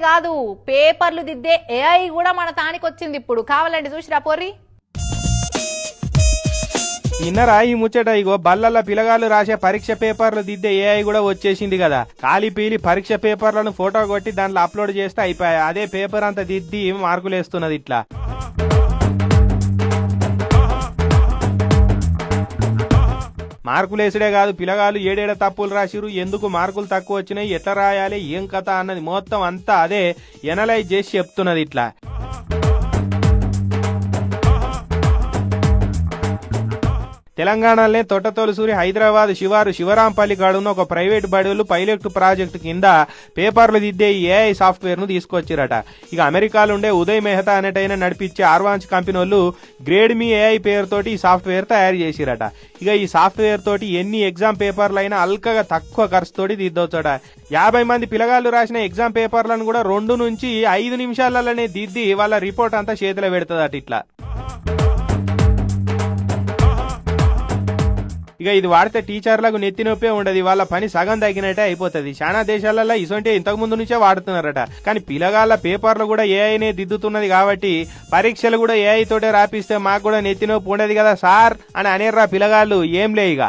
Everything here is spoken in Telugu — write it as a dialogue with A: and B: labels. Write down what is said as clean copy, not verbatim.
A: కాదు పేపర్లు దిద్దే ఏఐ కూడా మన తానికి వచ్చింది ఇప్పుడు. కావాలండి చూసిరా పోర్రి.
B: ఇన్నరా ఈ ముచ్చట. ఇగో బల్లల్ల పిలగాళ్ళు రాసే పరీక్ష పేపర్లు దిద్దే ఏఐ కూడా వచ్చేసింది కదా. కాలి పీలి పరీక్ష పేపర్లను ఫోటో కొట్టి దాంట్లో అప్లోడ్ చేస్తే అయిపోయాయి. అదే పేపర్ అంతా దిద్ది మార్కులు వేస్తున్నది ఇట్లా. మార్కులేసుడే కాదు, పిల్లగాళ్ళు ఏడేడ తప్పులు రాసిరు, ఎందుకు మార్కులు తక్కువ వచ్చినాయి, ఎట్లా రాయాలి, ఏం కథ అన్నది మొత్తం అంతా అదే ఎనలైజ్ చేసి చెప్తున్నది ఇట్లా. తెలంగాణలోనే తొట్టతొలసూరి హైదరాబాద్ శివారు శివరాంపల్లి గాడున్న ఒక ప్రైవేట్ బడులు పైలట్ ప్రాజెక్టు కింద పేపర్లు దిద్దే ఏఐ సాఫ్ట్వేర్ ను తీసుకొచ్చిరట. ఇక అమెరికాలో ఉండే ఉదయ్ మెహతా అనేటైనా నడిపించే ఆర్వాంచ్ కంపెనీ వాళ్ళు గ్రేడ్ మీ ఏఐ పేరుతోటి ఈ సాఫ్ట్వేర్ తయారు చేసిరట. ఇక ఈ సాఫ్ట్వేర్ తోటి ఎన్ని ఎగ్జామ్ పేపర్లు అయినా అల్కగా తక్కువ ఖర్చుతోటి దిద్దొచ్చట. 50 మంది పిల్లగాళ్ళు రాసిన ఎగ్జామ్ పేపర్లను కూడా 2 నుంచి 5 నిమిషాలలోనే దిద్ది వాళ్ళ రిపోర్ట్ అంతా చేతిలో పెడుతుందట ఇట్లా. ఇక ఇది వాడితే టీచర్లకు నెత్తినొప్పే ఉండదు, వాళ్ళ పని సగం తగ్గినట్టే అయిపోతుంది. చాలా దేశాలలో ఇసొంటే ఇంతకు ముందు నుంచే వాడుతున్నారట. కానీ పిల్లగాళ్ళ పేపర్లు కూడా ఏఐనే దిద్దుతున్నది కాబట్టి పరీక్షలు కూడా ఏఐ తోటే రాపిస్తే మాకు కూడా నెత్తినొప్పి ఉండదు కదా సార్ అని అనేర్రా పిల్లగాళ్ళు. ఏం లే ఇక.